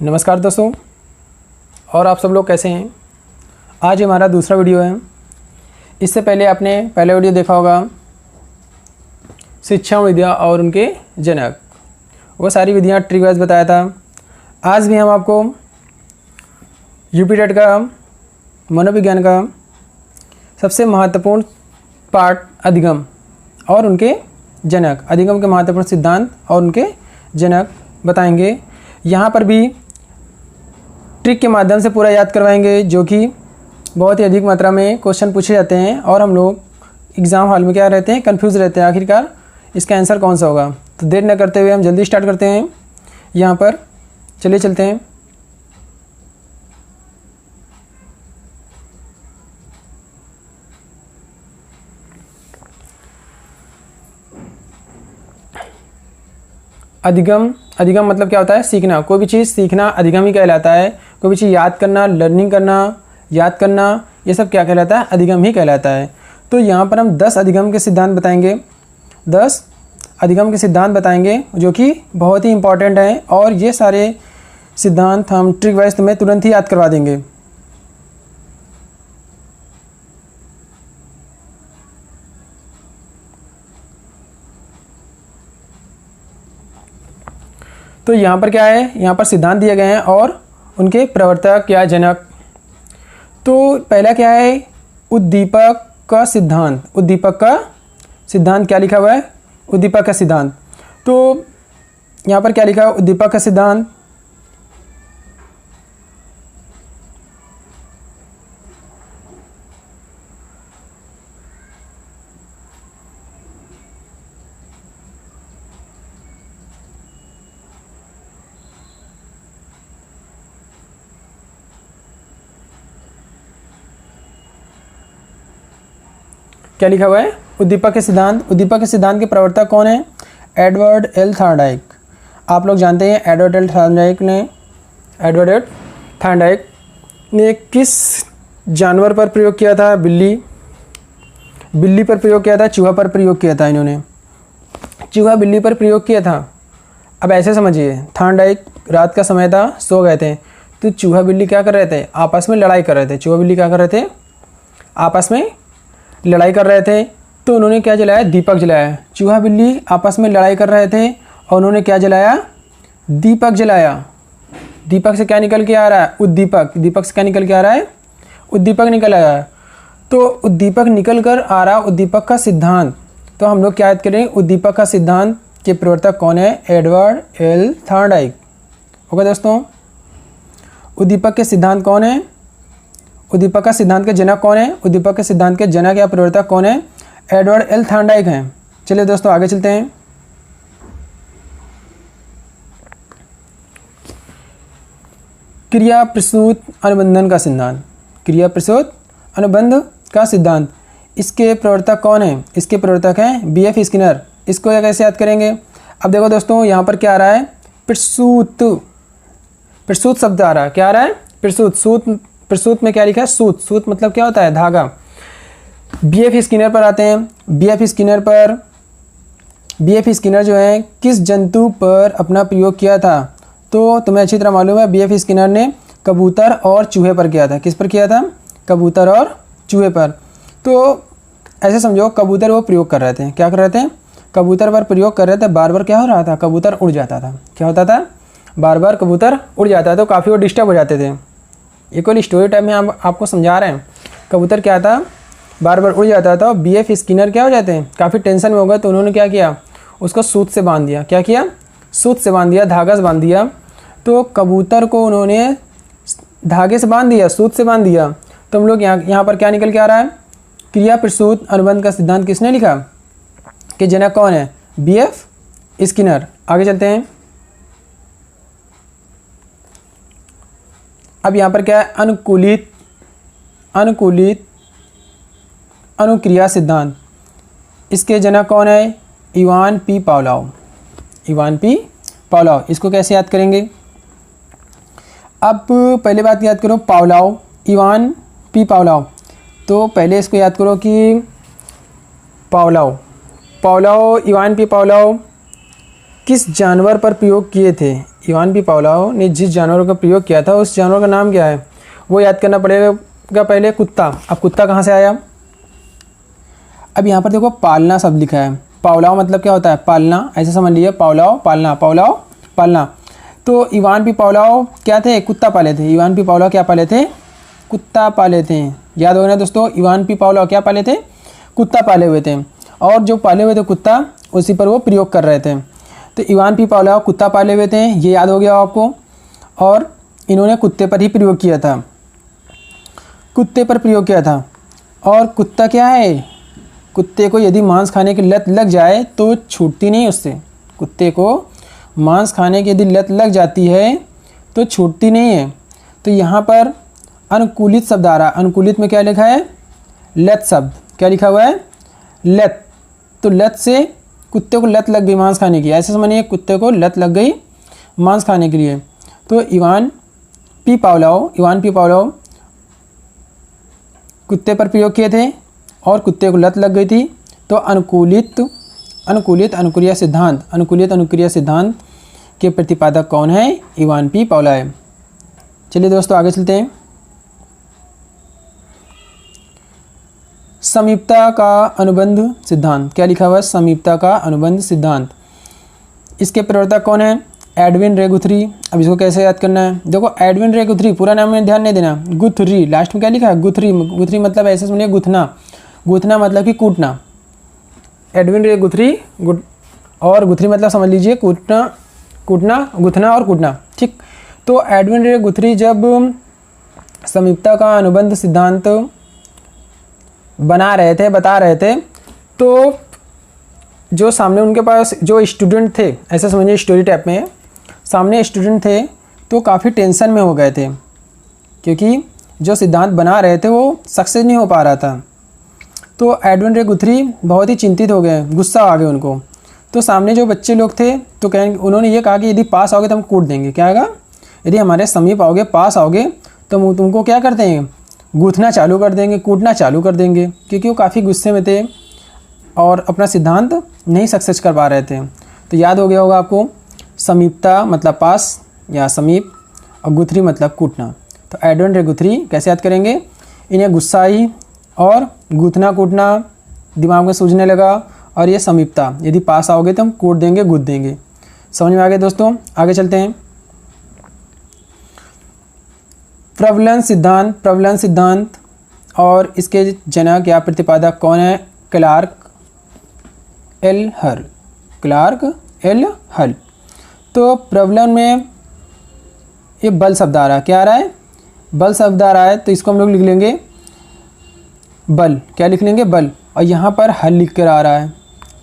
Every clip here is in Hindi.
नमस्कार दोस्तों, और आप सब लोग कैसे हैं। आज हमारा दूसरा वीडियो है। इससे पहले आपने पहला वीडियो देखा होगा शिक्षा विद्या और उनके जनक, वो सारी विधियाँ ट्रिक वाइज बताया था। आज भी हम आपको यूपी टेट का मनोविज्ञान का सबसे महत्वपूर्ण पार्ट अधिगम और उनके जनक, अधिगम के महत्वपूर्ण सिद्धांत और उनके जनक बताएंगे। यहाँ पर भी ट्रिक के माध्यम से पूरा याद करवाएंगे, जो कि बहुत ही अधिक मात्रा में क्वेश्चन पूछे जाते हैं और हम लोग एग्ज़ाम हॉल में क्या रहते हैं, कंफ्यूज रहते हैं आखिरकार इसका आंसर कौन सा होगा। तो देर न करते हुए हम जल्दी स्टार्ट करते हैं। यहाँ पर चलिए चलते हैं। अधिगम मतलब क्या होता है, सीखना। कोई भी चीज़ सीखना अधिगम ही कहलाता है। कोई भी चीज़ याद करना, लर्निंग करना, याद करना, ये सब क्या कहलाता है, अधिगम ही कहलाता है। तो यहाँ पर हम 10 अधिगम के सिद्धांत बताएंगे, 10 अधिगम के सिद्धांत बताएंगे जो कि बहुत ही इंपॉर्टेंट हैं, और ये सारे सिद्धांत हम ट्रिक वाइज तुम्हें तुरंत ही याद करवा देंगे। तो यहाँ पर क्या है, यहाँ पर सिद्धांत दिए गए हैं और उनके प्रवर्तक या जनक। तो पहला क्या है, उद्दीपक का सिद्धांत। उद्दीपक का सिद्धांत क्या लिखा हुआ है, उद्दीपक का सिद्धांत। तो यहाँ पर क्या लिखा है, उद्दीपक का सिद्धांत। क्या लिखा हुआ है, उद्दीपक के सिद्धांत। उद्दीपक के सिद्धांत के प्रवर्तक कौन है, एडवर्ड एल थॉर्नडाइक। आप लोग जानते हैं एडवर्ड एल थॉर्नडाइक ने किस जानवर पर प्रयोग किया था, बिल्ली पर प्रयोग किया था, चूहा पर प्रयोग किया था। इन्होंने चूहा बिल्ली पर प्रयोग किया था। अब ऐसे समझिए, थॉर्नडाइक रात का समय था, सो गए थे, तो चूहा बिल्ली क्या कर रहे थे, आपस में लड़ाई कर रहे थे। चूहा बिल्ली क्या कर रहे थे, आपस में लड़ाई कर रहे थे। तो उन्होंने क्या जलाया, दीपक जलाया। चूहा बिल्ली आपस में लड़ाई कर रहे थे और उन्होंने क्या जलाया, दीपक जलाया। दीपक से क्या निकल के आ रहा है, उद्दीपक। दीपक से क्या निकल के आ रहा है, उद्दीपक निकल आया है। तो उद्दीपक निकल कर आ रहा, उद्दीपक का सिद्धांत। तो हम लोग क्या याद करें, उद्दीपक का सिद्धांत के प्रवर्तक कौन है, एडवर्ड एल थॉर्नडाइक। ओके दोस्तों, उद्दीपक के सिद्धांत कौन है, उद्दीपक का सिद्धांत के जनक कौन है, उद्दीपक के सिद्धांत के जनक या प्रवर्तक कौन है, एडवर्ड एल थॉर्नडाइक हैं। चलिए दोस्तों आगे चलते हैं। क्रिया प्रसूत अनुबंधन का सिद्धांत। क्रिया प्रसूत अनुबंध का सिद्धांत, इसके प्रवर्तक कौन है, इसके प्रवर्तक हैं बीएफ स्किनर। इसको कैसे याद करेंगे, अब देखो दोस्तों यहाँ पर क्या आ रहा है, प्रसूत। प्रसूत शब्द आ रहा है, क्या आ रहा है, प्रसूत। प्रसूत में क्या लिखा है, सूत। सूत मतलब क्या होता है, धागा। बीएफ स्किनर पर आते हैं। बीएफ स्किनर जो है किस जंतु पर अपना प्रयोग किया था, तो तुम्हें अच्छी तरह मालूम है बीएफ स्किनर ने कबूतर और चूहे पर किया था। किस पर किया था, कबूतर और चूहे पर। तो ऐसे समझो, कबूतर वो प्रयोग कर रहे थे, क्या कर रहे थे, कबूतर पर प्रयोग कर रहे थे। बार बार क्या हो रहा था, कबूतर उड़ जाता था। क्या होता था, बार बार कबूतर उड़ जाता था, तो काफ़ी वो डिस्टर्ब हो जाते थे। ये कोई स्टोरी टाइप में हम आपको समझा रहे हैं। कबूतर क्या था, बार बार उड़ जाता था। बीएफ स्किनर क्या हो जाते हैं, काफ़ी टेंशन में हो गए, तो उन्होंने क्या किया, उसको सूत से बांध दिया। क्या किया, सूत से बांध दिया, धागा से बांध दिया। तो कबूतर को उन्होंने धागे से बांध दिया, सूत से बांध दिया। तो हम लोग यहाँ पर क्या निकल के आ रहा है, क्रिया प्रसूत अनुबंध का सिद्धांत किसने लिखा, कि जनक कौन है, बीएफ स्किनर। आगे चलते हैं। अब यहाँ पर क्या है, अनुकूलित अनुक्रिया सिद्धांत। इसके जनक कौन है, इवान पी पावलोव। इसको कैसे याद करेंगे, अब पहले बात याद करो, इवान पी पावलोव। तो पहले इसको याद करो कि इवान पी पावलोव किस जानवर पर प्रयोग किए थे, इवान पी पावलोव ने जिस जानवर का प्रयोग किया था उस जानवर का नाम क्या है, वो याद करना पड़ेगा। पहले कुत्ता। अब कुत्ता कहाँ से आया? अब यहाँ पर देखो पालना शब्द लिखा है। पावलोव मतलब क्या होता है? पालना। ऐसे समझ लीजिए, पावलोव पालना, पावलोव पालना। तो इवान पी पावलोव क्या थे? कुत्ता पाले थे। इवान पी पावलोव क्या पाले थे? कुत्ता पाले थे। याद होगा ना दोस्तों, इवान पी पावलोव क्या पाले थे? कुत्ता पाले हुए थे। और जो पाले हुए थे कुत्ता, उसी पर वो प्रयोग कर रहे थे। तो इवान पी पावलोव कुत्ता पाले हुए थे, ये याद हो गया आपको। और इन्होंने कुत्ते पर ही प्रयोग किया था, कुत्ते पर प्रयोग किया था। और कुत्ता क्या है? कुत्ते को यदि मांस खाने की लत लग जाए तो छूटती नहीं उससे। कुत्ते को मांस खाने की यदि लत लग जाती है तो छूटती नहीं है। तो यहाँ पर अनुकूलित शब्द आ रहा है। अनुकूलित में क्या लिखा है? लत शब्द। क्या लिखा हुआ है? लत। तो लत से कुत्ते को लत लग गई मांस खाने की, ऐसे समझिए कुत्ते को लत लग गई मांस खाने के लिए। तो इवान पी पावलोव कुत्ते पर प्रयोग किए थे और कुत्ते को लत लग गई थी। तो अनुकूलित अनुक्रिया सिद्धांत के प्रतिपादक कौन है? Ivan P Pavlov. चलिए दोस्तों आगे चलते हैं। समीपता का अनुबंध सिद्धांत। क्या लिखा हुआ है? समीपता का अनुबंध सिद्धांत। इसके प्रवर्तक कौन है? एडविन रे गुथरी। अब इसको कैसे याद करना है? देखो एडविन रे गुथरी, पूरा नाम में ध्यान नहीं देना। गुथरी, लास्ट में क्या लिखा है? गुथरी। गुथरी मतलब ऐसे सुनिए गुथना। गुथना मतलब कि कूटना। एडविन रे गुथरी, और गुथरी मतलब समझ लीजिए कूटना, गुथना और कूटना। ठीक। तो एडविन रे गुथरी जब समीपता का अनुबंध सिद्धांत बता रहे थे, तो जो सामने उनके पास जो स्टूडेंट थे, ऐसा समझिए स्टोरी टाइप में, सामने स्टूडेंट थे तो काफ़ी टेंशन में हो गए थे, क्योंकि जो सिद्धांत बना रहे थे वो सक्सेस नहीं हो पा रहा था। तो एडविन रे गुथरी बहुत ही चिंतित हो गए, गुस्सा आ गया उनको। तो सामने जो बच्चे लोग थे तो उन्होंने ये कहा कि यदि पास आओगे तो हम कूट देंगे। क्या आएगा? यदि हमारे समीप आओगे, पास आओगे, तो हम तुमको क्या कर देंगे? गूँथना चालू कर देंगे, कूटना चालू कर देंगे। क्योंकि वो काफ़ी गुस्से में थे और अपना सिद्धांत नहीं सक्सेस कर पा रहे थे। तो याद हो गया होगा आपको, समीपता मतलब पास या समीप, और गुथरी मतलब कूटना। तो एडविन रे गुथरी कैसे याद करेंगे? इन्हें गुस्सा आई और गूँथना कूटना दिमाग में सूझने लगा, और ये समीपता, यदि पास आओगे तो हम कूट देंगे, गूँथ देंगे। समझ में आ गया दोस्तों? आगे चलते हैं। प्रबलन सिद्धांत और इसके जनक या प्रतिपादक कौन है? क्लार्क एल हल। तो प्रबलन में ये बल शब्द आ रहा है। क्या आ रहा है? बल शब्द आ रहा है। तो इसको हम लोग लिख लेंगे बल। क्या लिख लेंगे? बल। और यहाँ पर हल लिख कर आ रहा है।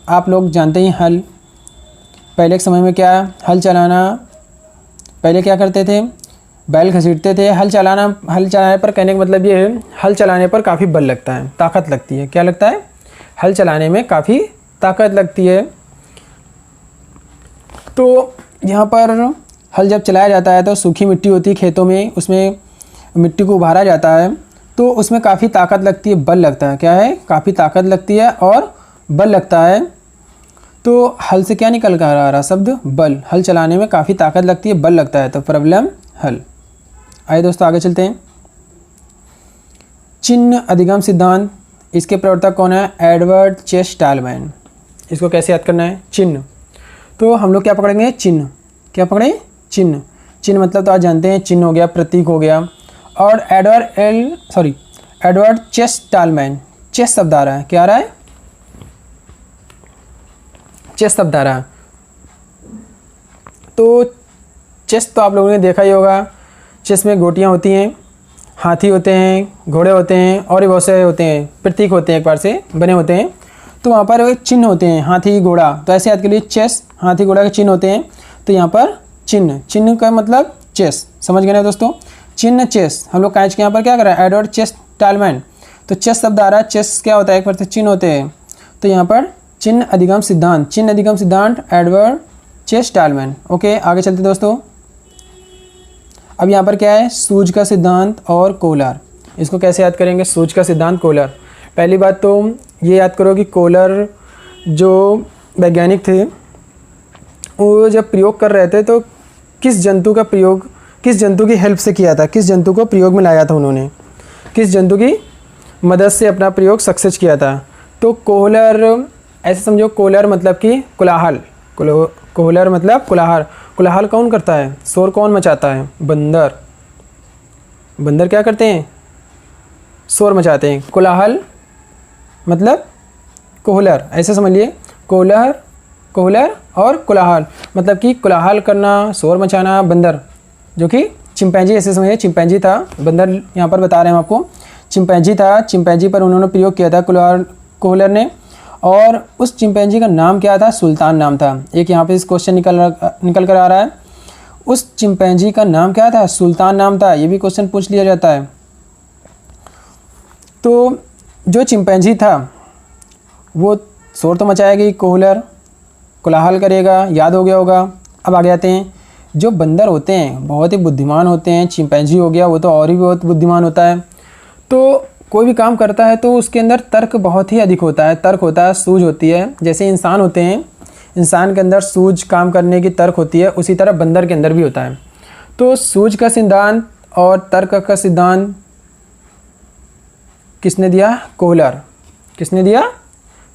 आप लोग जानते ही हल, पहले के समय में क्या है? हल चलाना, पहले क्या करते थे? बैल घसीटते थे। हल चलाने पर, कहने का मतलब ये है, हल चलाने पर काफ़ी बल लगता है, ताकत लगती है। क्या लगता है? हल चलाने में काफ़ी ताकत लगती है। तो यहाँ पर हल जब चलाया जाता है तो सूखी मिट्टी होती है खेतों में, उसमें मिट्टी को उभारा जाता है, तो उसमें काफ़ी ताकत लगती है, बल लगता है। क्या है? काफ़ी ताकत लगती है और बल लगता है। तो हल से क्या निकल कर आ रहा शब्द? बल। हल चलाने में काफ़ी ताकत लगती है, बल लगता है। तो प्रबलन हल। आइए दोस्तों आगे चलते हैं। चिन्ह अधिगम सिद्धांत। इसके प्रवर्तक कौन है? Edward Chace Stallman. इसको कैसे याद करना है? चिन्ह। तो हम लोग क्या पकड़ेंगे? चिन्ह। क्या पकड़े? चिन्ह। चिन्ह मतलब तो आप जानते हैं, चिन्ह हो गया, प्रतीक हो गया। और एडवर्ड चेस स्टालमैन, चेस शब्द आ रहा है। क्या आ रहा है? चेस शब्द आ रहा है। तो चेस तो आप लोगों ने देखा ही होगा। चेस में गोटियाँ होती हैं, हाथी होते हैं, घोड़े होते हैं, और भी बहुत से होते हैं, प्रतीक होते हैं, एक बार से बने होते हैं। तो वहाँ पर चिन्ह होते हैं, हाथी घोड़ा। तो ऐसे याद के लिए चेस, हाथी घोड़ा के चिन्ह होते हैं। तो यहाँ पर चिन्ह का मतलब चेस। समझ गए ना दोस्तों? चिन्ह चेस। हम लोग कांच के यहाँ पर क्या कर रहे हैं? Edward Chace Stallman. तो चेस शब्द आ रहा है। चेस क्या होता है? एक बार से चिन्ह होते हैं। तो यहाँ पर चिन्ह अधिगम सिद्धांत एडवर्ड चेस स्टालमैन। ओके, आगे चलते दोस्तों। अब यहाँ पर क्या है? सूझ का सिद्धांत और कोहलर। इसको कैसे याद करेंगे? सूझ का सिद्धांत, कोहलर। पहली बात तो ये याद करो कि कोहलर जो वैज्ञानिक थे, वो जब प्रयोग कर रहे थे तो किस जंतु की हेल्प से किया था, किस जंतु को प्रयोग में लाया था उन्होंने, किस जंतु की मदद से अपना प्रयोग सक्सेस किया था। तो कोहलर, ऐसे समझो कोहलर मतलब कि कोलाहल, कोहलर मतलब कोलाहल। कोलाहल कौन करता है, शोर कौन मचाता है, बंदर। बंदर क्या करते हैं, शोर मचाते हैं। कोलाहल मतलब कोहलर, ऐसे समझिए, कोहलर और कोलाहल मतलब कि कोलाहल करना, शोर मचाना। बंदर जो कि चिंपैंजी, ऐसे समझिए चिंपैंजी था, बंदर यहाँ पर बता रहे हैं हम आपको, चिंपैंजी था। चिंपैंजी पर उन्होंने प्रयोग किया था कोहलर ने, और उस चिंपैंजी का नाम क्या था, सुल्तान नाम था। एक यहाँ पे इस क्वेश्चन निकल कर आ रहा है, उस चिंपैंजी का नाम क्या था, सुल्तान नाम था। ये भी क्वेश्चन पूछ लिया जाता है। तो जो चिंपैंजी था वो शोर तो मचाएगी, कोलाहल करेगा, याद हो गया होगा। अब आगे आते हैं, जो बंदर होते हैं बहुत ही बुद्धिमान होते हैं। चिंपैंजी हो गया वो तो और भी बहुत बुद्धिमान होता है। तो कोई भी काम करता है तो उसके अंदर तर्क बहुत ही अधिक होता है, तर्क होता है, सूझ होती है। जैसे इंसान होते हैं, इंसान के अंदर सूझ, काम करने की तर्क होती है, उसी तरह बंदर के अंदर भी होता है। तो सूझ का सिद्धांत और तर्क का सिद्धांत किसने दिया, कोहलर। किसने दिया,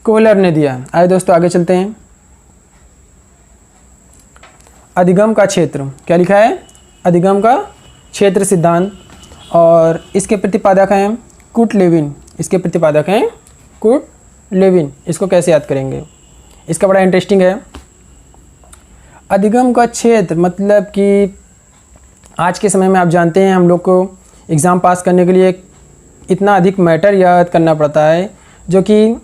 कोहलर ने दिया। आइए दोस्तों आगे चलते हैं। अधिगम का क्षेत्र, क्या लिखा है, अधिगम का क्षेत्र सिद्धांत, और इसके प्रतिपादक हैं कुर्ट लेविन। इसके प्रतिपादक हैं कुर्ट लेविन। इसको कैसे याद करेंगे, इसका बड़ा इंटरेस्टिंग है। अधिगम का क्षेत्र मतलब कि आज के समय में आप जानते हैं हम लोग को एग्ज़ाम पास करने के लिए इतना अधिक मैटर याद करना पड़ता है जो कि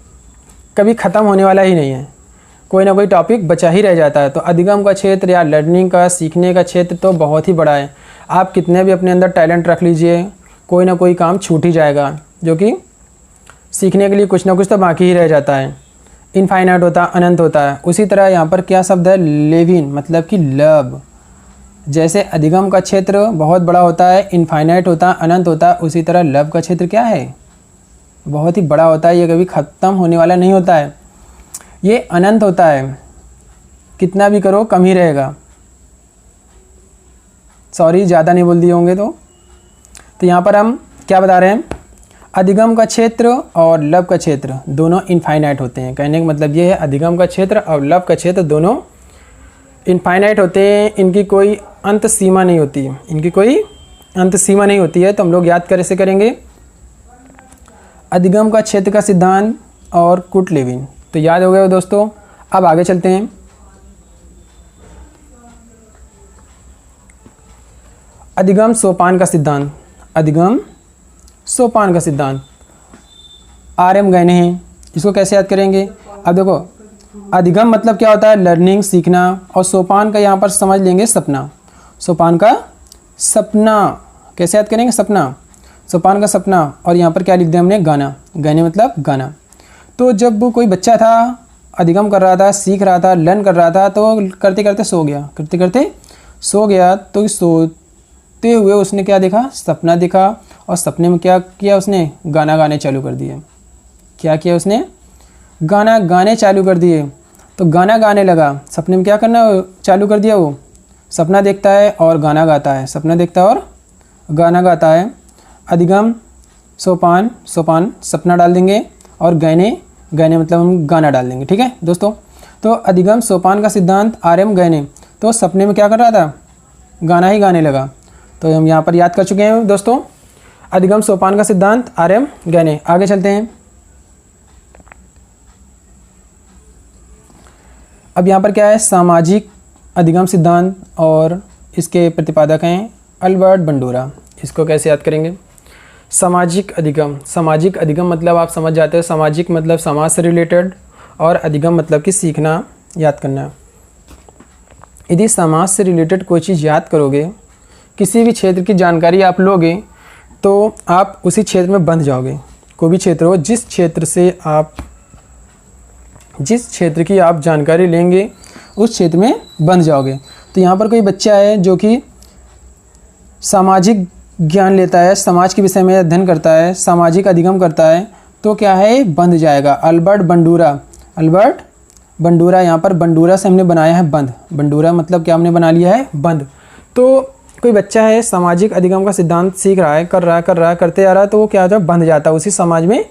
कभी ख़त्म होने वाला ही नहीं है, कोई ना कोई टॉपिक बचा ही रह जाता है। तो अधिगम का क्षेत्र या लर्निंग का, सीखने का क्षेत्र तो बहुत ही बड़ा है। आप कितने भी अपने अंदर टैलेंट रख लीजिए, कोई ना कोई काम छूट ही जाएगा, जो कि सीखने के लिए कुछ ना कुछ तो बाकी ही रह जाता है। इनफाइनाइट होता है, अनंत होता है। उसी तरह यहाँ पर क्या शब्द है, लेविन मतलब कि लब। जैसे अधिगम का क्षेत्र बहुत बड़ा होता है, इनफाइनाइट होता है, अनंत होता है, उसी तरह लब का क्षेत्र क्या है, बहुत ही बड़ा होता है। ये कभी ख़त्म होने वाला नहीं होता है, ये अनंत होता है, कितना भी करो कम ही रहेगा। सॉरी ज़्यादा नहीं बोल दिए होंगे तो यहाँ पर हम क्या बता रहे हैं, अधिगम का क्षेत्र और लब का क्षेत्र दोनों इनफाइनाइट होते हैं। कहने का मतलब ये है अधिगम का क्षेत्र और लब का क्षेत्र दोनों इनफाइनाइट होते हैं, इनकी कोई अंत सीमा नहीं होती, इनकी कोई अंत सीमा नहीं होती है। तो हम लोग याद कैसे करेंगे, अधिगम का क्षेत्र का सिद्धांत और कुर्ट लेविन। तो याद हो गया दोस्तों। अब आगे चलते हैं। अधिगम सोपान का सिद्धांत, अधिगम सोपान का सिद्धांत RM गए हैं, इसको कैसे याद करेंगे। अब देखो अधिगम मतलब क्या होता है, लर्निंग, सीखना, और सोपान का यहाँ पर समझ लेंगे सपना। सोपान का सपना कैसे याद करेंगे, सपना, सोपान का सपना। और यहाँ पर क्या लिख दिया हमने, गाना। गाने मतलब गाना। तो जब कोई बच्चा था, अधिगम कर रहा था, सीख रहा था, लर्न कर रहा था, तो करते करते सो गया, करते करते सो गया। तो सोते हुए उसने क्या देखा, सपना देखा, और सपने में क्या किया उसने, गाना गाने चालू कर दिए। क्या किया उसने, गाना गाने चालू कर दिए। तो गाना गाने लगा, सपने में क्या करना चालू कर दिया, वो सपना देखता है और गाना गाता है, सपना देखता है और गाना गाता है। अधिगम सोपान, सोपान सपना डाल देंगे, और गहने, गहने मतलब हम गाना डाल देंगे। ठीक है दोस्तों। तो अधिगम सोपान का सिद्धांत RM गहने, तो सपने में क्या कर रहा था, गाना ही गाने लगा। तो हम यहाँ पर याद कर चुके हैं दोस्तों, अधिगम सोपान का सिद्धांत, RM गहने। आगे चलते हैं। अब यहाँ पर क्या है, सामाजिक अधिगम सिद्धांत, और इसके प्रतिपादक हैं अल्बर्ट बंडूरा। इसको कैसे याद करेंगे, सामाजिक अधिगम। सामाजिक अधिगम मतलब आप समझ जाते हो, सामाजिक मतलब समाज से रिलेटेड, और अधिगम मतलब कि सीखना, याद करना। यदि समाज से रिलेटेड कोई चीज़ याद करोगे, किसी भी क्षेत्र की जानकारी आप लोगे, तो आप उसी क्षेत्र में बंध जाओगे। कोई भी क्षेत्र हो, जिस क्षेत्र की आप जानकारी लेंगे उस क्षेत्र में बंध जाओगे। तो यहाँ पर कोई बच्चा है जो कि सामाजिक ज्ञान लेता है, समाज के विषय में अध्ययन करता है, सामाजिक अधिगम करता है, तो क्या है, बंध जाएगा। अल्बर्ट बंडूरा, अल्बर्ट बंडूरा, यहाँ पर बंडूरा से हमने बनाया है बंध। बंडूरा मतलब क्या हमने बना लिया है, बंध। तो कोई बच्चा है, सामाजिक अधिगम का सिद्धांत सीख रहा है, कर रहा है करते जा रहा है, तो वो क्या होता है, बंध जाता है, उसी समाज में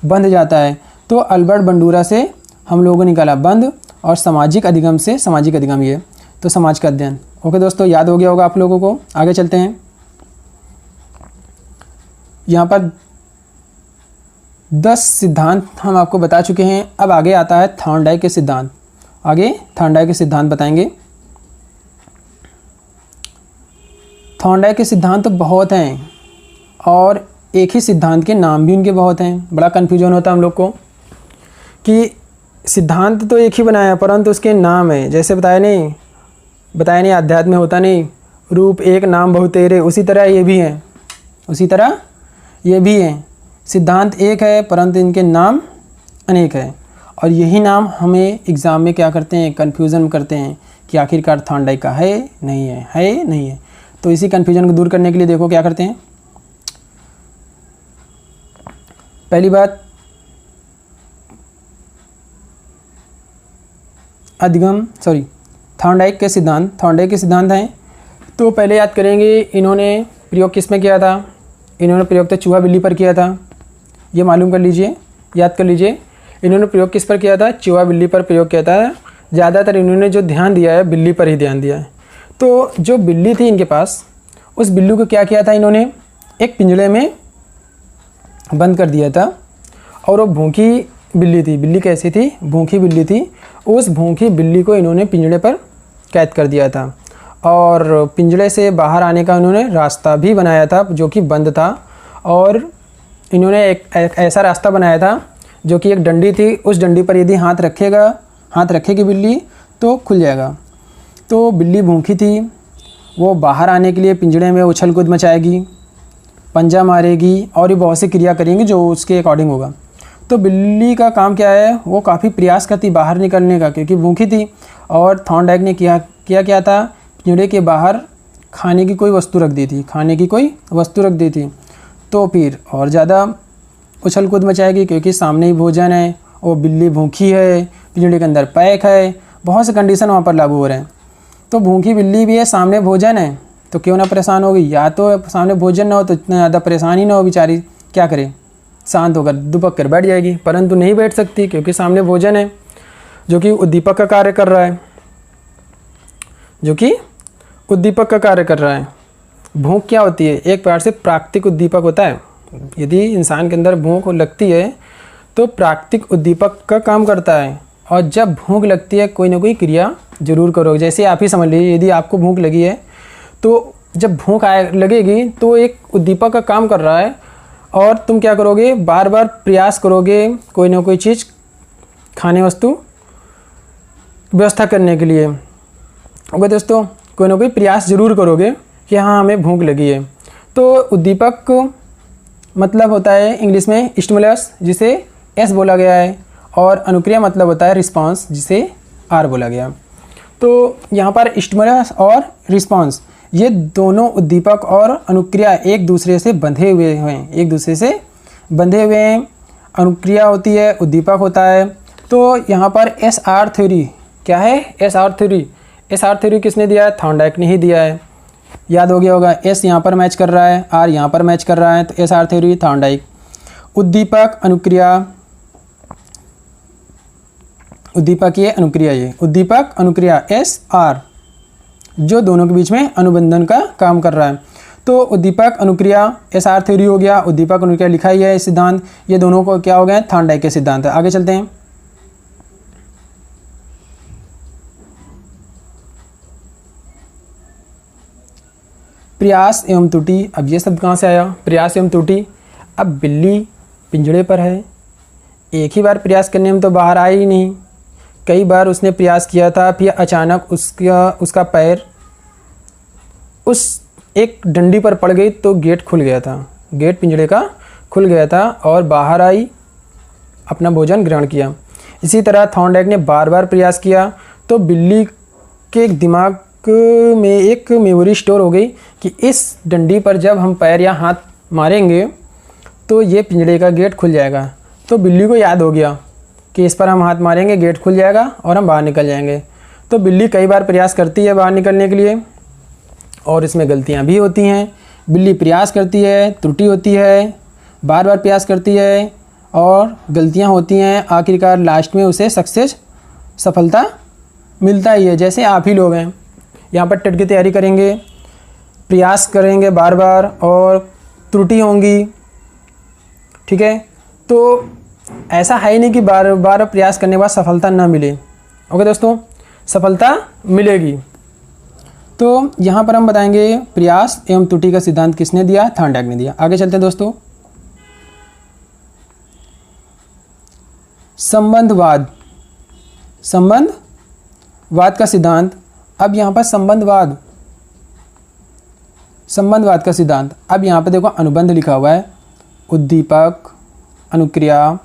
बंध जाता है। तो अल्बर्ट बंडूरा से हम लोगों ने निकाला बंध, और सामाजिक अधिगम से सामाजिक अधिगम, ये तो समाज का अध्ययन। ओके दोस्तों, याद हो गया होगा आप लोगों को। आगे चलते हैं। यहाँ पर 10 सिद्धांत हम आपको बता चुके हैं। अब आगे आता है थॉर्नडाइक के सिद्धांत। आगे थॉर्नडाइक के सिद्धांत बताएंगे। थॉर्नडाइक के सिद्धांत तो बहुत हैं, और एक ही सिद्धांत के नाम भी उनके बहुत हैं। बड़ा कन्फ्यूजन होता है हम लोग को कि सिद्धांत तो एक ही बनाया, परंतु उसके नाम है, जैसे बताया नहीं अध्यात्म में होता नहीं, रूप एक नाम बहुतेरे, उसी तरह ये भी हैं, उसी तरह ये भी हैं। सिद्धांत एक है, परंतु इनके नाम अनेक है, और यही नाम हमें एग्ज़ाम में क्या करते हैं, कन्फ्यूज़न करते हैं कि आखिरकार थॉर्नडाइक का है नहीं है। तो इसी कन्फ्यूजन को दूर करने के लिए देखो क्या करते हैं। पहली बात, थॉर्नडाइक के सिद्धांत हैं। तो पहले याद करेंगे, इन्होंने प्रयोग किस में किया था। इन्होंने प्रयोग तो चूहा बिल्ली पर किया था, ये मालूम कर लीजिए, याद कर लीजिए। इन्होंने प्रयोग किस पर किया था, चूहा बिल्ली पर प्रयोग किया था। ज़्यादातर इन्होंने जो ध्यान दिया है, बिल्ली पर ही ध्यान दिया है। तो जो बिल्ली थी इनके पास, उस बिल्ली को क्या किया था इन्होंने, एक पिंजड़े में बंद कर दिया था, और वो भूखी बिल्ली थी। बिल्ली कैसी थी, भूखी बिल्ली थी। उस भूखी बिल्ली को इन्होंने पिंजड़े पर कैद कर दिया था, और पिंजड़े से बाहर आने का इन्होंने रास्ता भी बनाया था जो कि बंद था। और इन्होंने एक ऐसा रास्ता बनाया था जो कि एक डंडी थी, उस डंडी पर यदि हाथ रखेगी बिल्ली तो खुल जाएगा। तो बिल्ली भूखी थी, वो बाहर आने के लिए पिंजड़े में उछल कूद मचाएगी, पंजा मारेगी, और ये बहुत सी क्रिया करेंगी जो उसके अकॉर्डिंग होगा। तो बिल्ली का काम क्या है, वो काफ़ी प्रयास करती बाहर निकलने का, क्योंकि भूखी थी। और थॉर्नडाइक ने क्या था, पिंजड़े के बाहर खाने की कोई वस्तु रख दी थी। तो फिर और ज़्यादा उछल कूद मचाएगी, क्योंकि सामने ही भोजन है, वो बिल्ली भूखी है, पिंजड़े के अंदर पैक है, बहुत से कंडीशन वहाँ पर लागू हो रहे हैं। तो भूखी बिल्ली भी है, सामने भोजन है, तो क्यों ना परेशान होगी। या तो सामने भोजन ना हो तो इतना ज़्यादा परेशानी ना हो, बेचारी क्या करे, शांत होकर दुबक कर बैठ जाएगी, परंतु नहीं बैठ सकती क्योंकि सामने भोजन है जो कि उद्दीपक का कार्य कर रहा है। भूख क्या होती है, एक प्रकार से प्राकृतिक उद्दीपक होता है। यदि इंसान के अंदर भूख लगती है तो प्राकृतिक उद्दीपक का काम करता है, और जब भूख लगती है कोई ना कोई क्रिया जरूर करोगे। जैसे आप ही समझ लीजिए, यदि आपको भूख लगी है तो जब भूख लगेगी तो एक उद्दीपक का काम कर रहा है, और तुम क्या करोगे, बार बार प्रयास करोगे कोई ना कोई चीज़ खाने वस्तु व्यवस्था करने के लिए। ओके दोस्तों, कोई ना कोई प्रयास जरूर करोगे कि हाँ हमें भूख लगी है। तो उद्दीपक मतलब होता है इंग्लिश में स्टिमुलस, जिसे एस बोला गया है, और अनुक्रिया मतलब होता है रिस्पांस, जिसे आर बोला गया। तो यहाँ पर स्टिमुलस और रिस्पांस, ये दोनों उद्दीपक और अनुक्रिया एक दूसरे से बंधे हुए हैं। अनुक्रिया होती है, उद्दीपक होता है। तो यहाँ पर एस आर थ्योरी क्या है, एस आर थ्योरी किसने दिया है, थॉर्नडाइक ने ही दिया है। याद हो गया होगा, एस यहाँ पर मैच कर रहा है, आर यहाँ पर मैच कर रहा है, तो एस आर थ्योरी थॉर्नडाइक। उद्दीपक अनुक्रिया एस आर, जो दोनों के बीच में अनुबंधन का काम कर रहा है। तो उद्दीपक अनुक्रिया एस आर थ्योरी हो गया, उद्दीपक अनुक्रिया लिखा ही है सिद्धांत। ये दोनों को क्या हो गए, थॉर्नडाइक के सिद्धांत है। आगे चलते हैं। प्रयास एवं त्रुटि, अब ये शब्द कहाँ से आया, प्रयास एवं त्रुटि। अब बिल्ली पिंजड़े पर है, एक ही बार प्रयास करने में तो बाहर आई ही नहीं, कई बार उसने प्रयास किया था, फिर अचानक उसका पैर उस एक डंडी पर पड़ गई तो गेट खुल गया था, गेट पिंजड़े का खुल गया था, और बाहर आई, अपना भोजन ग्रहण किया। इसी तरह थॉर्नडाइक ने बार बार प्रयास किया, तो बिल्ली के दिमाग में एक मेमोरी स्टोर हो गई कि इस डंडी पर जब हम पैर या हाथ मारेंगे तो ये पिंजड़े का गेट खुल जाएगा। तो बिल्ली को याद हो गया कि इस पर हम हाथ मारेंगे, गेट खुल जाएगा और हम बाहर निकल जाएंगे। तो बिल्ली कई बार प्रयास करती है बाहर निकलने के लिए, और इसमें गलतियाँ भी होती हैं। बिल्ली प्रयास करती है, त्रुटि होती है, बार बार प्रयास करती है और गलतियाँ होती हैं, आखिरकार लास्ट में उसे सफलता मिलता ही है। जैसे आप ही लोग हैं, यहाँ पर टेट की तैयारी करेंगे, प्रयास करेंगे बार बार और त्रुटि होंगी, ठीक है। तो ऐसा है ही नहीं कि बार बार प्रयास करने के बाद सफलता ना मिले। ओके दोस्तों, सफलता मिलेगी। तो यहाँ पर हम बताएंगे प्रयास एवं त्रुटि का सिद्धांत किसने दिया? थॉर्नडाइक ने दिया। आगे चलते हैं दोस्तों। संबंधवाद का सिद्धांत। अब यहाँ पर संबंधवाद का सिद्धांत। अब यहाँ पर देखो अनुबंध लिखा हुआ है, उद्दीपक अनुक्रिया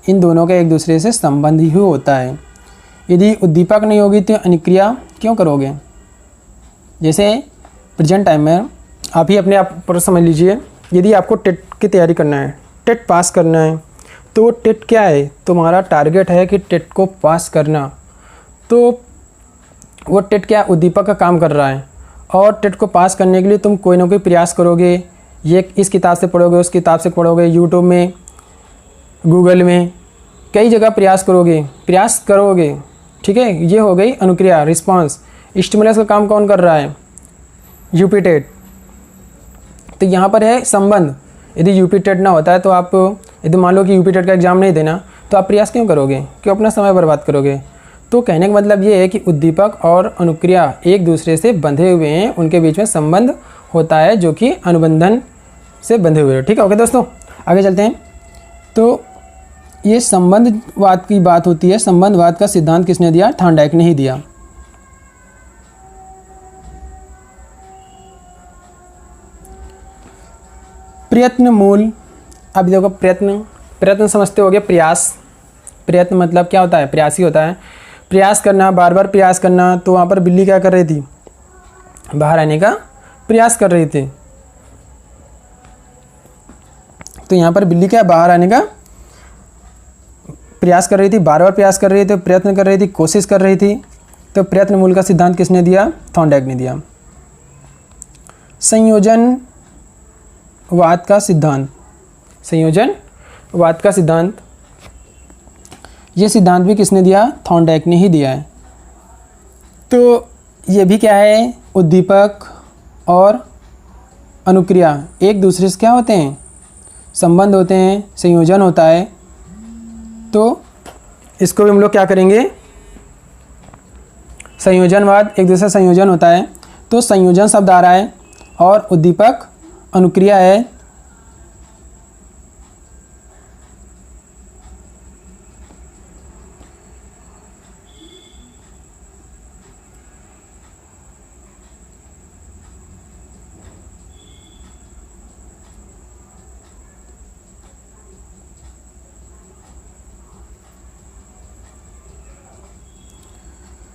इन दोनों का एक दूसरे से संबंध ही होता है। यदि उद्दीपक नहीं होगी तो अनुक्रिया क्यों करोगे? जैसे प्रेजेंट टाइम में आप ही अपने आप पर समझ लीजिए, यदि आपको टेट की तैयारी करना है, टेट पास करना है, तो टेट क्या है? तुम्हारा टारगेट है कि टेट को पास करना। तो वो टेट क्या उद्दीपक का काम कर रहा है और टेट को पास करने के लिए तुम कोई ना कोई प्रयास करोगे। ये इस किताब से पढ़ोगे, उस किताब से पढ़ोगे, यूट्यूब में, गूगल में, कई जगह प्रयास करोगे, ठीक है। ये हो गई अनुक्रिया, रिस्पांस। स्टिमुलस का काम कौन कर रहा है? UP TET. तो यहाँ पर है संबंध। यदि यूपी टेट ना होता है तो आप, यदि मान लो कि यूपी टेट का एग्ज़ाम नहीं देना, तो आप प्रयास क्यों करोगे? क्यों अपना समय बर्बाद करोगे? तो कहने का मतलब ये है कि उद्दीपक और अनुक्रिया एक दूसरे से बंधे हुए हैं, उनके बीच में संबंध होता है जो कि अनुबंधन से बंधे हुए हैं, ठीक है। ओके दोस्तों, आगे चलते हैं। तो ये संबंधवाद की बात होती है। संबंधवाद का सिद्धांत किसने दिया? थॉर्नडाइक ने ही दिया। प्रयत्न मूल। अब देखो प्रयत्न समझते होगे, प्रयत्न मतलब क्या होता है? प्रयास ही होता है, प्रयास करना, बार बार प्रयास करना। तो वहाँ पर बिल्ली क्या कर रही थी? बाहर आने का प्रयास कर रही थी। तो यहाँ पर बिल्ली क्या बाहर आने का प्रयास कर रही थी, बार बार प्रयास कर रही थी, प्रयत्न कर रही थी, कोशिश कर रही थी। तो प्रयत्न मूल का सिद्धांत किसने दिया? थॉर्नडाइक ने दिया। संयोजनवाद का सिद्धांत, ये सिद्धांत भी किसने दिया? थॉर्नडाइक ने ही दिया है। तो ये भी क्या है? उद्दीपक और अनुक्रिया एक दूसरे से क्या होते हैं? संबंध होते हैं, संयोजन होता है। तो इसको भी हम लोग क्या करेंगे? संयोजनवाद, एक दूसरे से संयोजन होता है। तो संयोजन शब्द आ रहा है और उद्दीपक अनुक्रिया है।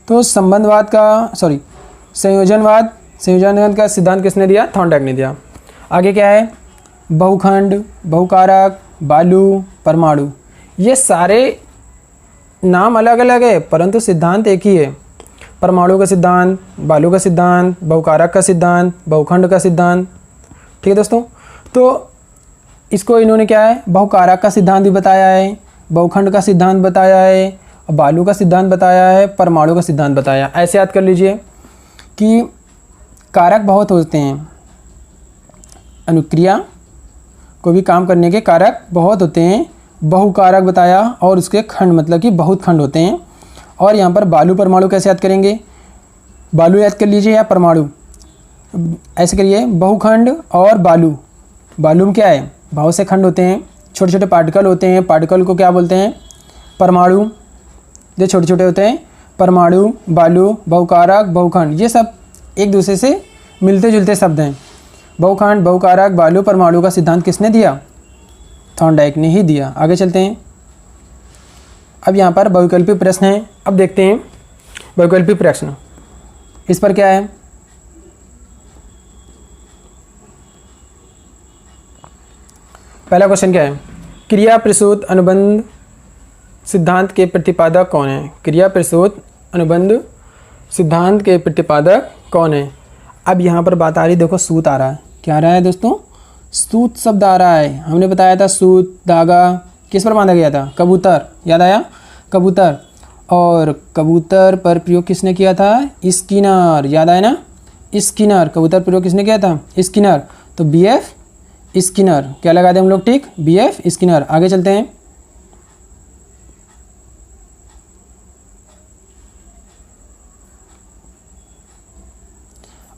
तो संयोजनवाद का सिद्धांत किसने दिया? थॉर्नडाइक ने दिया। आगे क्या है? बहुखंड, बहुकारक, बालू, परमाणु। ये सारे नाम अलग अलग है परंतु सिद्धांत एक ही है। परमाणु का सिद्धांत, बालू का सिद्धांत, बहुकारक का सिद्धांत, बहुखंड का सिद्धांत, ठीक है दोस्तों। तो इसको इन्होंने क्या है? बहुकारक का सिद्धांत भी बताया है, बहुखंड का सिद्धांत बताया है, बालू का सिद्धांत बताया है, परमाणु का सिद्धांत बताया। ऐसे याद कर लीजिए कि कारक बहुत होते हैं, अनुक्रिया को भी काम करने के कारक बहुत होते हैं। बहुकारक बताया और उसके खंड मतलब कि बहुत खंड होते हैं। और यहाँ पर बालू परमाणु कैसे याद करेंगे? बालू याद कर लीजिए या परमाणु, ऐसे करिए। बहुखंड और बालू, बालू में क्या है? बहुत से खंड होते हैं, छोटे छोटे पार्टिकल होते हैं। पार्टिकल को क्या बोलते हैं? परमाणु। जो छोटे छोटे होते हैं, परमाणु, बालू, बहुकारक, बहुखंड, ये सब एक दूसरे से मिलते जुलते शब्द हैं। बहुखंड, बहुकारक, बालू, परमाणु का सिद्धांत किसने दिया? थॉर्नडाइक ने ही दिया। आगे चलते हैं। अब यहाँ पर बहुविकल्पी प्रश्न है। अब देखते हैं बहुविकल्पी प्रश्न। इस पर क्या है? पहला क्वेश्चन क्या है? क्रिया प्रसूत अनुबंध सिद्धांत के प्रतिपादक कौन है? क्रिया प्रसूत अनुबंध सिद्धांत के प्रतिपादक कौन है? अब यहाँ पर बात आ रही, देखो सूत आ रहा है, क्या आ रहा है दोस्तों, सूत शब्द आ रहा है। हमने बताया था सूत धागा किस पर बांधा गया था, कबूतर, याद आया, कबूतर। और कबूतर पर प्रयोग किसने किया था, स्किनर, याद आया ना, स्किनर, कबूतर प्रयोग किसने किया था, स्किनर। तो BF स्किनर, क्या लगा दें हम लोग, ठीक, BF स्किनर। आगे चलते हैं।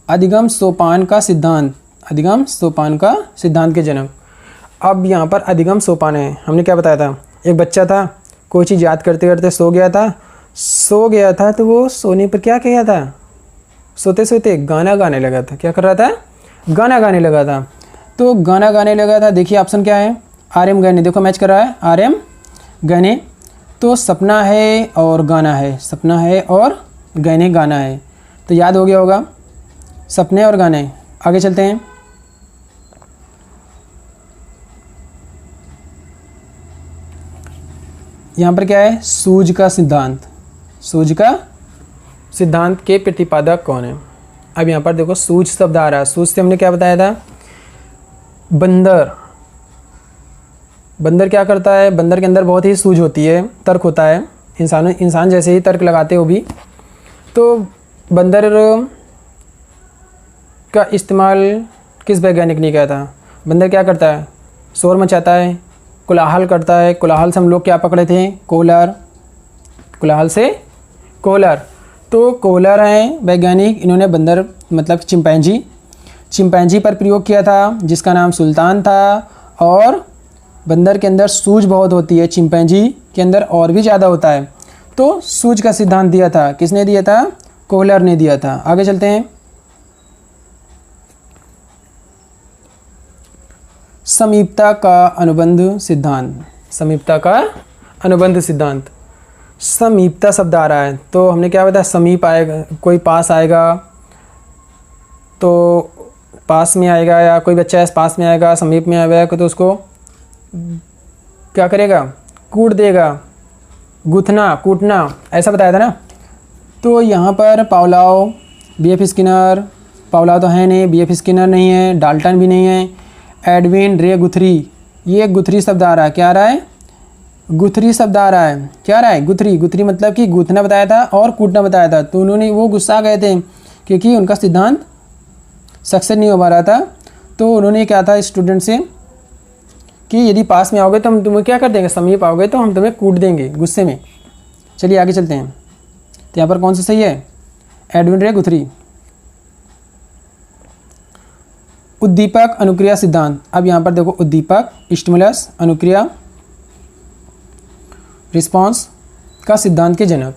अधिगम सोपान का सिद्धांत, अधिगम सोपान का सिद्धांत के जनक। अब यहाँ पर अधिगम सोपान है, हमने क्या बताया था, एक बच्चा था, कोई चीज़ याद करते करते सो गया था, तो वो सोने पर क्या किया था, सोते सोते गाना गाने लगा था। क्या कर रहा था, गाना गाने लगा था। तो गाना गाने लगा था, देखिए ऑप्शन क्या है, RM गहने, देखो मैच कर रहा है, RM गहने। तो सपना है और गाना है, सपना है और गहने गाना है, तो याद हो गया होगा, सपने और गाने। आगे चलते हैं। यहाँ पर क्या है, सूझ का सिद्धांत, सूझ का सिद्धांत के प्रतिपादक कौन है। अब यहाँ पर देखो सूझ शब्द आ रहा है, सूझ से हमने क्या बताया था, बंदर, बंदर क्या करता है, बंदर के अंदर बहुत ही सूझ होती है, तर्क होता है, इंसान जैसे ही तर्क लगाते हो भी। तो बंदर का इस्तेमाल किस वैज्ञानिक ने किया था, बंदर क्या करता है, शोर मचाता है, कोलाहल करता है, कोलाहल से हम लोग क्या पकड़े थे, कोहलर, कोलाहल से कोहलर। तो कोहलर हैं वैज्ञानिक, इन्होंने बंदर मतलब चिंपैंजी पर प्रयोग किया था, जिसका नाम सुल्तान था। और बंदर के अंदर सूझ बहुत होती है, चिंपैंजी के अंदर और भी ज़्यादा होता है। तो सूझ का सिद्धांत दिया था, किसने दिया था, कोहलर ने दिया था। आगे चलते हैं। समीपता का अनुबंध सिद्धांत, समीपता का अनुबंध सिद्धांत। समीपता शब्द आ रहा है, तो हमने क्या बताया, समीप आएगा, कोई पास आएगा तो पास में आएगा, या कोई बच्चा पास में आएगा, समीप में आएगा, तो उसको क्या करेगा, कूट देगा, गुथना, कूटना, ऐसा बताया था ना। तो यहाँ पर पावलाव, BF स्किनर, पावलाव तो है नहीं, BF स्किनर नहीं है, डाल्टन भी नहीं है, एडविन रे गुथरी, ये गुथरी शब्द आ रहा है, क्या आ रहा है, गुथरी शब्द आ रहा है, क्या आ रहा है, गुथरी, गुथरी मतलब कि गूथना बताया था और कूटना बताया था। तो उन्होंने वो गुस्सा गए थे क्योंकि उनका सिद्धांत सक्सेस नहीं हो पा रहा था। तो उन्होंने क्या था स्टूडेंट से कि यदि पास में आओगे तो हम तुम्हें क्या कर देंगे, समीप आओगे तो हम तुम्हें कूट देंगे गुस्से में। चलिए आगे चलते हैं। तो यहाँ पर कौन सा सही है, एडविन रे गुथरी। उद्दीपक अनुक्रिया सिद्धांत। अब यहाँ पर देखो उद्दीपक, स्टिमुलस, अनुक्रिया, रिस्पॉन्स का सिद्धांत के जनक।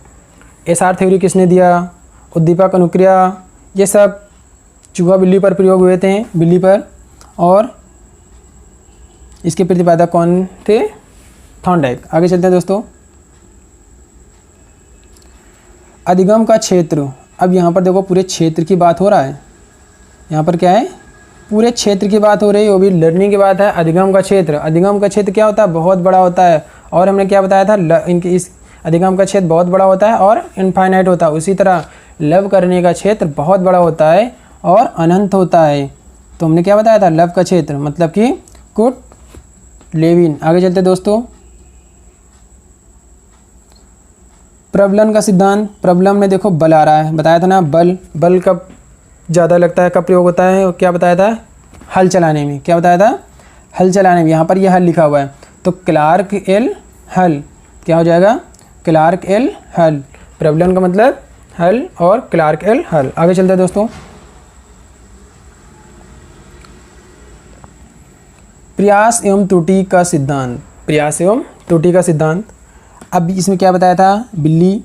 SR थ्योरी किसने दिया, उद्दीपक, अनुक्रिया, ये सब चूहा बिल्ली पर प्रयोग हुए थे, बिल्ली पर। और इसके प्रतिपादक कौन थे, थॉर्नडाइक। आगे चलते हैं दोस्तों। अधिगम का क्षेत्र। अब यहाँ पर देखो पूरे क्षेत्र की बात हो रहा है, यहाँ पर क्या है, पूरे क्षेत्र की बात हो रही है, वो भी लर्निंग की बात है। अधिगम का क्षेत्र, अधिगम का क्षेत्र क्या होता है, बहुत बड़ा होता है। और हमने क्या बताया था, इनकी इस अधिगम का क्षेत्र बहुत बड़ा होता है और इनफाइनाइट होता है। उसी तरह लव करने का क्षेत्र बहुत बड़ा होता है और अनंत होता है। तो हमने क्या बताया था, लव का क्षेत्र मतलब कि कुट लेविन। आगे चलते दोस्तों। प्रबलन का सिद्धांत। प्रबलन में देखो बल आ रहा है, बताया था ना, बल, बल कब ज़्यादा लगता है, कब प्रयोग होता है, क्या बताया था, हल चलाने में। क्या बताया था, हल चलाने में। यहाँ पर यह हल लिखा हुआ है, तो क्लार्क एल हल, क्या हो जाएगा, क्लार्क एल हल। प्रबलन का मतलब हल और क्लार्क एल हल। आगे चलते हैं दोस्तों। प्रयास एवं त्रुटि का सिद्धांत। प्रयास एवं त्रुटि का सिद्धांत। अब इसमें क्या बताया था, बिल्ली,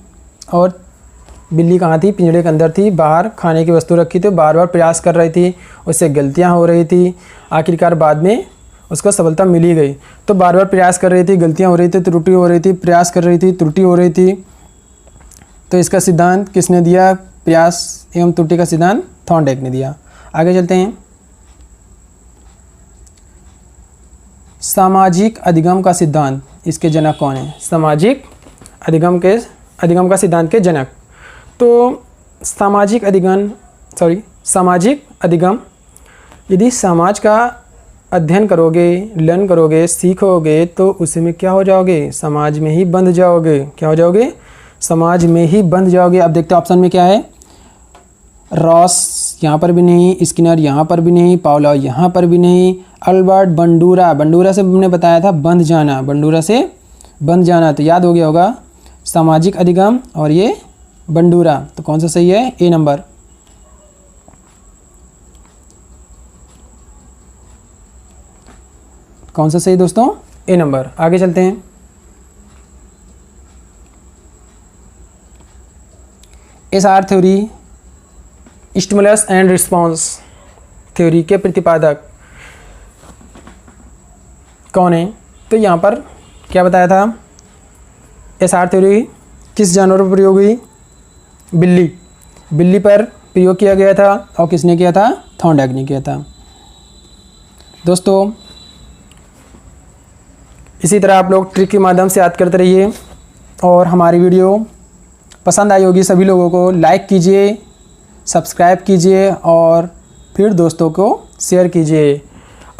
और बिल्ली कहाँ थी, पिंजड़े के अंदर थी, बाहर खाने की वस्तु रखी थी, बार बार प्रयास कर रही थी, उससे गलतियाँ हो रही थी, आखिरकार बाद में उसको सफलता मिली गई। तो बार बार प्रयास कर रही थी, गलतियाँ हो रही थी, त्रुटि हो रही थी, प्रयास कर रही थी, त्रुटि हो रही थी। तो इसका सिद्धांत किसने दिया, प्रयास एवं त्रुटि का सिद्धांत थॉर्नडाइक ने दिया। आगे चलते हैं। सामाजिक अधिगम का सिद्धांत, इसके जनक कौन है, सामाजिक अधिगम का सिद्धांत के जनक। तो सामाजिक अधिगम सामाजिक अधिगम, यदि समाज का अध्ययन करोगे, लर्न करोगे, सीखोगे तो उसमें क्या हो जाओगे, समाज में ही बंध जाओगे। क्या हो जाओगे, समाज में ही बंध जाओगे। अब देखते हैं ऑप्शन में क्या है। रॉस यहाँ पर भी नहीं, स्किनर यहाँ पर भी नहीं, पाउला यहाँ पर भी नहीं, अल्बर्ट बंडूरा, बंडूरा से हमने बताया था बंध जाना, बंडूरा से बंध जाना, तो याद हो गया होगा सामाजिक अधिगम और ये बंडूरा। तो कौन सा सही है, ए नंबर। कौन सा सही दोस्तों, ए नंबर। आगे चलते हैं। SR theory, stimulus and response theory के प्रतिपादक कौन है। तो यहाँ पर क्या बताया था, एसआर थ्योरी किस जानवर पर प्रयोग हुई, बिल्ली, बिल्ली पर प्रयोग किया गया था। और किसने किया था, थॉर्नडाइक ने किया था। दोस्तों इसी तरह आप लोग ट्रिक के माध्यम से याद करते रहिए और हमारी वीडियो पसंद आई होगी सभी लोगों को लाइक कीजिए, सब्सक्राइब कीजिए और फिर दोस्तों को शेयर कीजिए।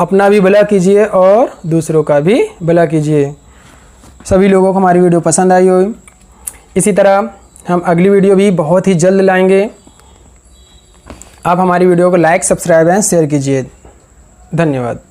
अपना भी भला कीजिए और दूसरों का भी भला कीजिए। सभी लोगों को हमारी वीडियो पसंद आई हो। इसी तरह हम अगली वीडियो भी बहुत ही जल्द लाएंगे। आप हमारी वीडियो को लाइक, सब्सक्राइब एंड शेयर कीजिए। धन्यवाद।